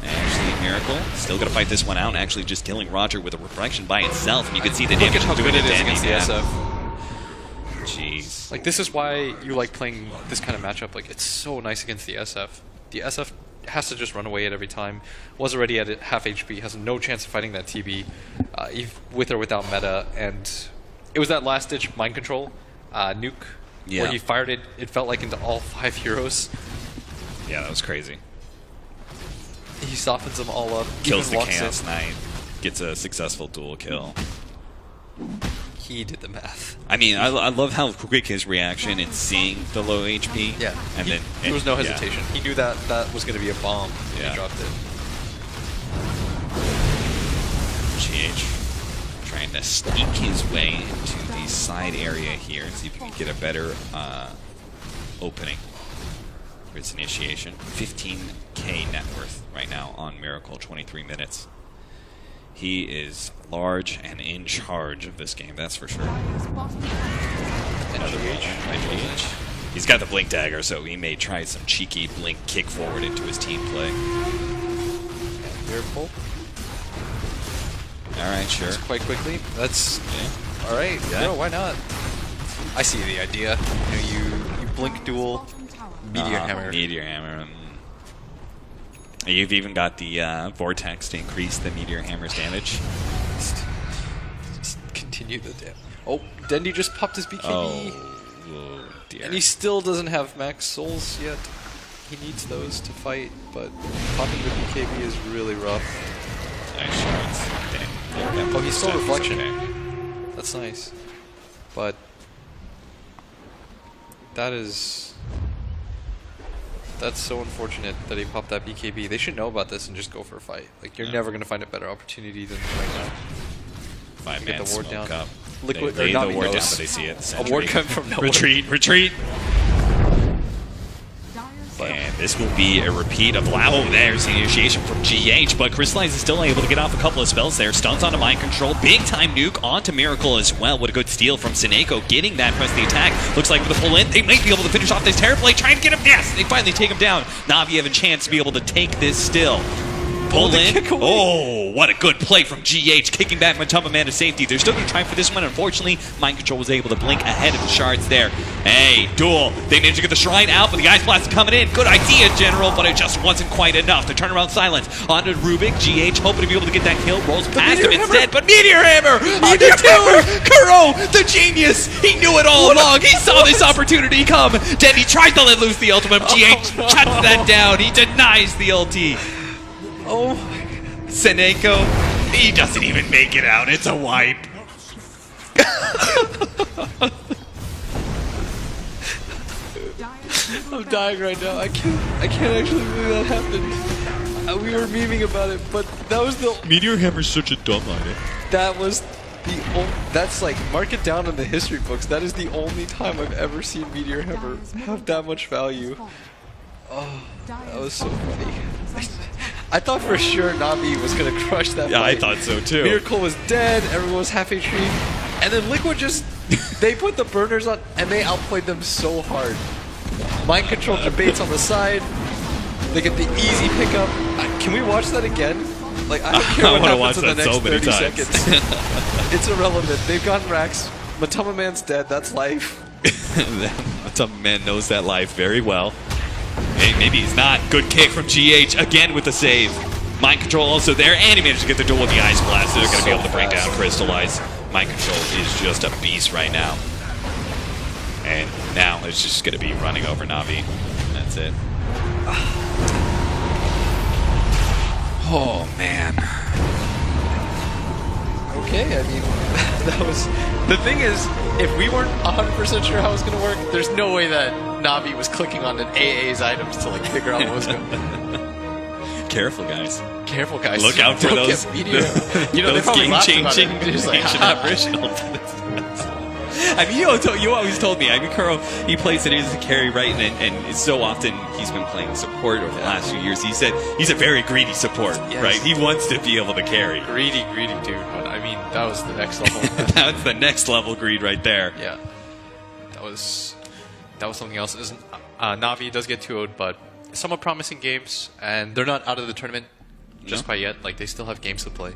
Actually, Miracle still gonna fight this one out, and actually just killing Roger with a reflection by itself. And you can see the damage how good it is against the SF. Jeez. Like, this is why you like playing this kind of matchup. Like, it's so nice against the SF. The SF has to just run away at every time. Was already at half HP, has no chance of fighting that TB, with or without meta. And it was that last ditch Mind Control nuke. Yeah. Where he fired it felt like into all 5 heroes. Yeah, that was crazy. He softens them all up. Kills the Chaos Knight, gets a successful dual kill. He did the math. I mean, I love how quick his reaction in seeing the low HP. Yeah. And then there was no hesitation. He knew that was going to be a bomb when he dropped it. GH trying to sneak his way into the side area here, see if he can get a better opening for his initiation. 15k net worth right now on Miracle, 23 minutes. He is large and in charge of this game, that's for sure. Another GH by GH. He's got the Blink Dagger, so he may try some cheeky Blink kick forward into his team play. Miracle. Alright, sure. Just quite quickly. That's alright. Yeah. No, why not? I see the idea. You blink duel, Meteor Hammer. Meteor Hammer. You've even got the Vortex to increase the Meteor Hammer's damage. Just continue the damage. Oh, Dendy just popped his BKB. Oh, dear. And he still doesn't have max souls yet. He needs those to fight, but popping the BKB is really rough. Nice shots. Damn. Oh, he's still reflection. Okay. That's nice. But that's so unfortunate that he popped that BKB. They should know about this and just go for a fight. Like, you're never going to find a better opportunity than right now. 5-man the ward smoke down. up. Liquid, they or the ward down, knows. but they see it. A ward coming from nowhere. Retreat. And this will be a repeat of, wow, there's the initiation from GH, but Crystallize is still able to get off a couple of spells there. Stuns onto Mind Control, big time nuke onto Miracle as well. What a good steal from Seneko, getting that press the attack. Looks like with the pull in, they might be able to finish off this Terror Blade, trying to get him. Yes, they finally take him down. Na'Vi have a chance to be able to take this still. Pull in. Oh, what a good play from GH, kicking back Matumba Man to safety. They're still going to try for this one. Unfortunately, Mind Control was able to blink ahead of the shards there. Hey, Duel. They managed to get the Shrine out, but the Ice Blast coming in. Good idea, General, but it just wasn't quite enough. The turnaround silence onto Rubik. GH hoping to be able to get that kill. Rolls past him instead, but Meteor Hammer onto Tower. Kuro, the genius. He knew it all along. He saw this opportunity come. Then he tries to let loose the ultimate. GH shuts that down. He denies the ulti. Oh, Seneko, he doesn't even make it out. It's a wipe. I'm dying right now. I can't actually believe that happened. We were memeing about it, but that was the. Meteor Hammer's such a dumb idea. That was the. That's like, mark it down in the history books. That is the only time I've ever seen Meteor Hammer have that much value. Oh, that was so funny. I thought for sure Na'Vi was gonna crush that fight. I thought so too. Miracle was dead, everyone was half HP, and then Liquid just, they put the burners on, and they outplayed them so hard. Mind Control debates on the side, they get the easy pickup. Can we watch that again? Like, I don't care what happens in the next 30 seconds. It's irrelevant. They've gotten racks. Matumba Man's dead, that's life. Matumba Man knows that life very well. Hey, maybe he's not. Good kick from GH again with the save. Mind Control also there, and he managed to get the duel with the Ice Blast. They're going to be able to bring down Crystallize. Mind Control is just a beast right now. And now it's just going to be running over Na'Vi. That's it. Oh, man. Okay, I mean, that was... The thing is, if we weren't 100% sure how it was going to work, there's no way that Na'Vi was clicking on an AA's items to like figure out what was going on. Careful, guys. Careful, guys. Look out for Don't those, get meteor. You know, those they probably laughed about it. game-changing Just like, ancient apparitional. I mean, you always told me. I mean, Kuro, he plays it as a carry, right? And so often he's been playing support over the last few years. He said he's a very greedy support, right? He wants to be able to carry. Greedy dude. But I mean, that was the next level. That's the next level greed right there. Yeah, that was something else. Na'Vi does get 2-0'd, but somewhat promising games, and they're not out of the tournament just quite yet. Like, they still have games to play.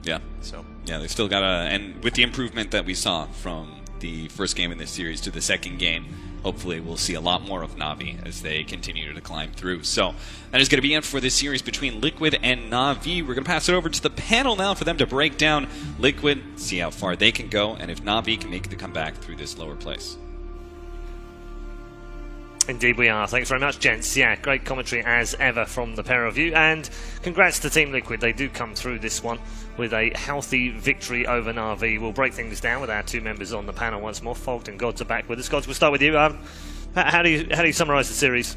Yeah. So yeah, they still got and with the improvement that we saw from the first game in this series to the second game, hopefully we'll see a lot more of Na'Vi as they continue to climb through. So that is going to be it for this series between Liquid and Na'Vi. We're going to pass it over to the panel now for them to break down Liquid, see how far they can go, and if Na'Vi can make the comeback through this lower place. Indeed we are. Thanks very much, gents. Yeah, great commentary as ever from the pair of you. And congrats to Team Liquid. They do come through this one with a healthy victory over Na'Vi. We'll break things down with our two members on the panel once more. Fogged and Gods are back with us. Gods, we'll start with you. How do you summarise the series?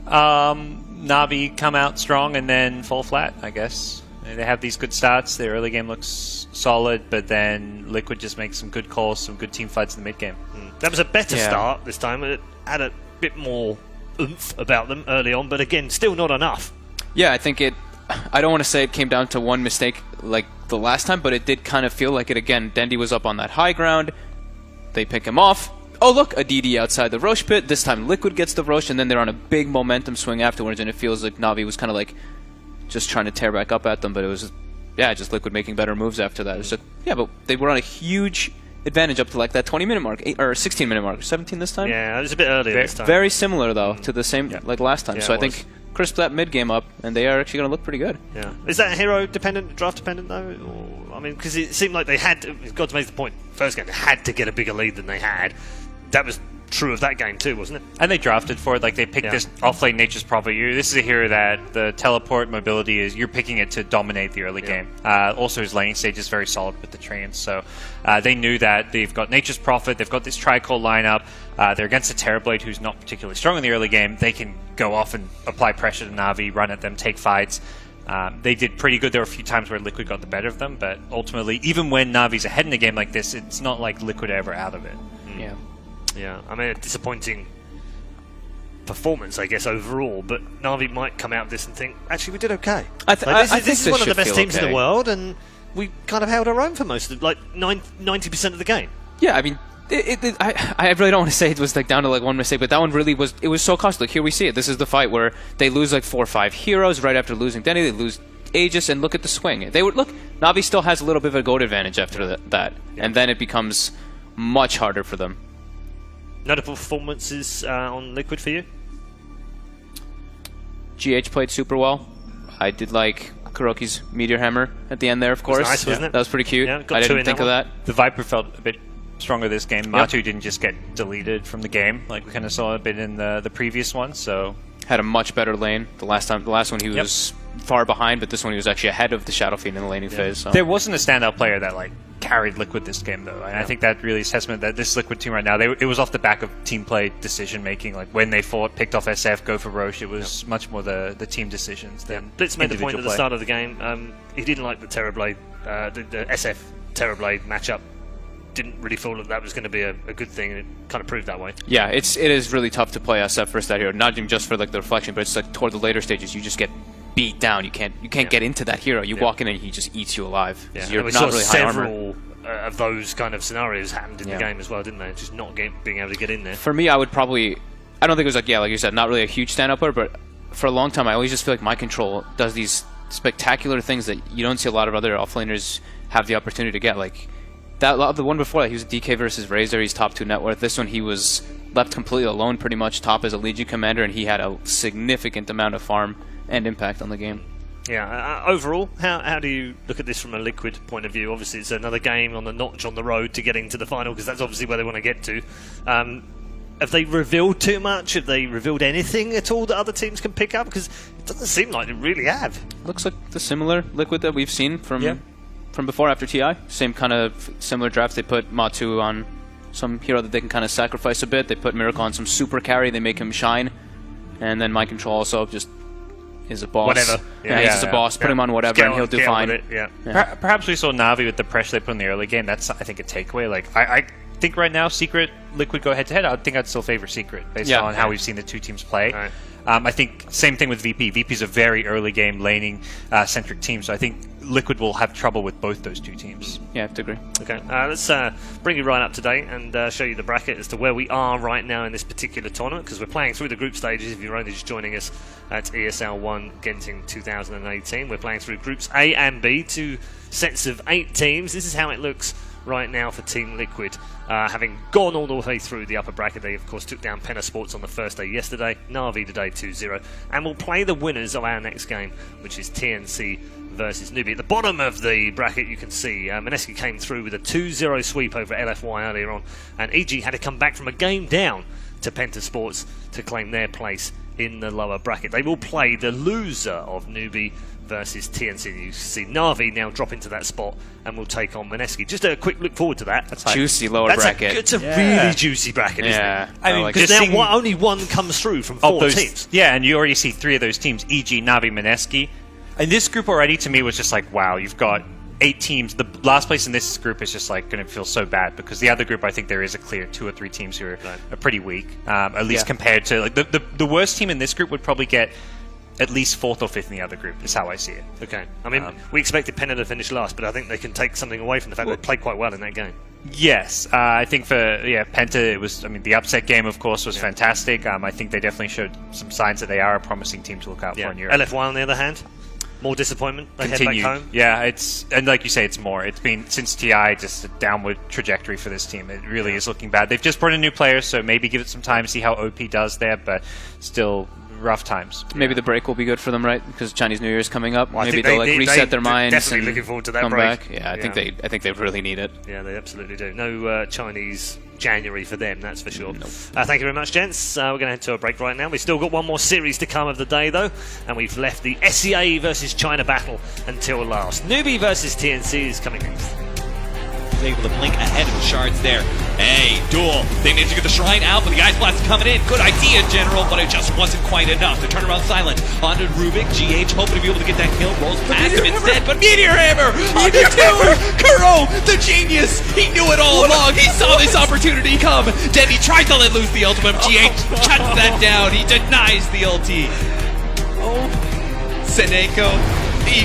Na'Vi come out strong and then fall flat, I guess. They have these good starts. Their early game looks solid, but then Liquid just makes some good calls, some good team fights in the mid game. That was a better start this time. It had a bit more oomph about them early on, but again, still not enough. Yeah, I think I don't want to say it came down to one mistake like the last time, but it did kind of feel like it again. Dendi was up on that high ground. They pick him off. Oh, look, a DD outside the Roche pit. This time Liquid gets the Roche, and then they're on a big momentum swing afterwards, and it feels like Na'Vi was kind of like just trying to tear back up at them, but it was, just Liquid making better moves after that. So, but they were on a huge advantage up to like that 20-minute mark, or 16-minute mark, 17 this time? Yeah, it was a bit earlier this time. Very similar, though, to the same like last time. Yeah, so I think crisp that mid-game up, and they are actually going to look pretty good. Yeah. Is that hero-dependent, draft-dependent, though? Or, I mean, because it seemed like they had to, God makes the point, first game, they had to get a bigger lead than they had. That was true of that game too, wasn't it? And they drafted for it. Like, they picked this off-lane Nature's Prophet. This is a hero that the teleport mobility is, you're picking it to dominate the early game. Also, his laning stage is very solid with the trains. So they knew that they've got Nature's Prophet, they've got this Tricore lineup. They're against a Terrorblade who's not particularly strong in the early game. They can go off and apply pressure to Na'Vi, run at them, take fights. They did pretty good. There were a few times where Liquid got the better of them, but ultimately, even when Na'Vi's ahead in a game like this, it's not like Liquid are ever out of it. Yeah, I mean, a disappointing performance, I guess, overall. But Na'Vi might come out of this and think, actually, we did okay. I think This is one of the best feel teams in okay. the world, and we kind of held our own for most of, like, 90% of the game. Yeah, I mean, I really don't want to say it was like down to like one mistake, but that one really was. It was so costly. Like, here we see it. This is the fight where they lose like 4 or 5 heroes right after losing Denny. They lose Aegis, and look at the swing. They would look. Na'Vi still has a little bit of a gold advantage after that, and then it becomes much harder for them. Notable performances on Liquid for you? GH played super well. I did like Kuroki's Meteor Hammer at the end there, of course. nice, wasn't it? That was pretty cute. Yeah, got I two didn't in think that of one. that. The Viper felt a bit stronger this game. Matu didn't just get deleted from the game like we kind of saw a bit in the previous one. So Had a much better lane. The last one he was far behind, but this one he was actually ahead of the Shadow Fiend in the laning phase. So. there wasn't a standout player that like carried Liquid this game though, and I think that really is testament that this Liquid team right now, it was off the back of team play decision making. Like when they picked off SF, go for Roche, it was much more the team decisions than Blitz made the point individual at the play. start of the game. He didn't like the Terrorblade, the SF Terrorblade matchup. Didn't really feel that was going to be a good thing, and it kind of proved that way. Yeah, it is really tough to play SF first that hero. Not even just for like the reflection, but it's like toward the later stages, you just get beat down. You can't get into that hero. You walk in and he just eats you alive. Yeah. You're And we not saw really high armor. several of those kind of scenarios happened in Yeah. the game as well, didn't they? Just not being able to get in there. For me, I would probably. I don't think it was like you said, not really a huge stand-up player, but for a long time, I always just feel like My Control does these spectacular things that you don't see a lot of other offlaners have the opportunity to get. Like the one before that, he was DK versus Razor. He's top 2 net worth. This one, he was left completely alone, pretty much top as a Legion commander, and he had a significant amount of farm and impact on the game. Yeah, overall, how do you look at this from a Liquid point of view? Obviously, it's another game on the notch on the road to getting to the final, because that's obviously where they want to get to. Have they revealed too much? Have they revealed anything at all that other teams can pick up? Because it doesn't seem like they really have. Looks like the similar Liquid that we've seen from before after TI. Same kind of similar drafts. They put Matu on some hero that they can kind of sacrifice a bit. They put Miracle on some super carry. They make him shine. And then My Control also just is a boss. Whatever. Yeah, he's just a boss. Put him on whatever and he'll do fine. Yeah. Perhaps we saw Na'Vi with the pressure they put in the early game. That's, I think, a takeaway. Like I think right now, Secret, Liquid go head-to-head. I think I'd still favor Secret based on how we've seen the two teams play. Right. I think same thing with VP. VP's a very early game laning centric team, so I think Liquid will have trouble with both those two teams. Yeah, I have to agree. Okay, let's bring you right up to date and show you the bracket as to where we are right now in this particular tournament, because we're playing through the group stages. If you're only just joining us at ESL One Genting 2018, we're playing through groups A and B, 2 sets of 8 teams. This is how it looks right now for Team Liquid. Having gone all the way through the upper bracket, they of course took down Penna Sports on the first day yesterday, Na'Vi today 2-0, and we'll play the winners of our next game, which is TNC versus Newbie. At the bottom of the bracket, you can see Mineski came through with a 2-0 sweep over LFY earlier on, and EG had to come back from a game down to Penta Sports to claim their place in the lower bracket. They will play the loser of Newbie versus TNC. You see Na'Vi now drop into that spot and will take on Mineski. Just a quick look forward to that. That's Juicy lower bracket. It's a really juicy bracket, isn't it? I mean, like Because just now seeing only one comes through from of 4 teams. Yeah, and you already see 3 of those teams, e.g. Na'Vi, Mineski. And this group already, to me, was just like, wow, you've got 8 teams. The last place in this group is just like going to feel so bad, because the other group, I think there is a clear 2 or 3 teams who are pretty weak, at least compared to like the worst team in this group would probably get at least 4th or 5th in the other group, is how I see it. Okay. I mean, we expected Penna to finish last, but I think they can take something away from the fact they played quite well in that game. Yes, I think for Penta, it was. I mean, the upset game, of course, was fantastic. I think they definitely showed some signs that they are a promising team to look out for in Europe. LFY, on the other hand, more disappointment. They Continued. head back home. Yeah, and like you say, it's more. It's been since TI just a downward trajectory for this team. It really is looking bad. They've just brought in new players, so maybe give it some time, see how OP does there, but still rough times. Maybe the break will be good for them, right? Because Chinese New Year is coming up. Well, maybe they'll reset their minds. Definitely and looking forward to that come break. back. Yeah, I think they really need it. Yeah, they absolutely do. No Chinese January for them, that's for sure. Nope. Thank you very much, gents. We're going to head to a break right now. We've still got one more series to come of the day, though, and we've left the SEA versus China battle until last. Newbie versus TNC is coming next. is able to blink ahead of the shards there. Hey, Duel. They managed to get the shrine out, but the Ice Blast coming in. Good idea, General, but it just wasn't quite enough. The turnaround silent onto Rubik. GH hoping to be able to get that kill. Rolls past him instead, but Meteor Hammer onto two. Kuro, the genius. He knew it all along. He saw this opportunity come. Then he tried to let loose the ultimate. GH cuts that down. He denies the ulti. Oh, Seneko. He